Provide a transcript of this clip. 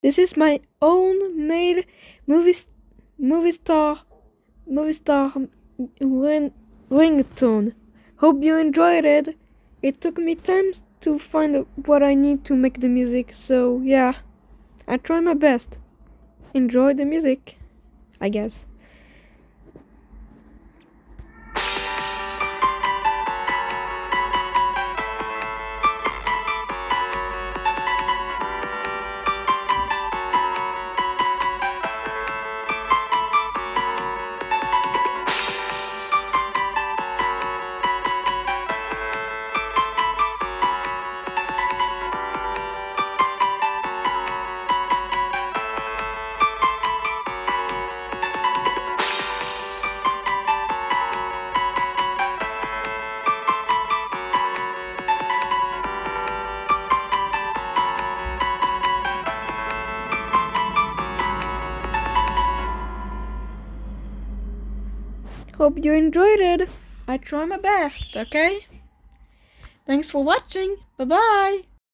This is my own made MOVISTAR ringtone. Hope you enjoyed it. It took me time to find what I need to make the music, so yeah, I try my best. Enjoy the music, I guess. Hope you enjoyed it. I try my best, okay? Thanks for watching. Bye-bye.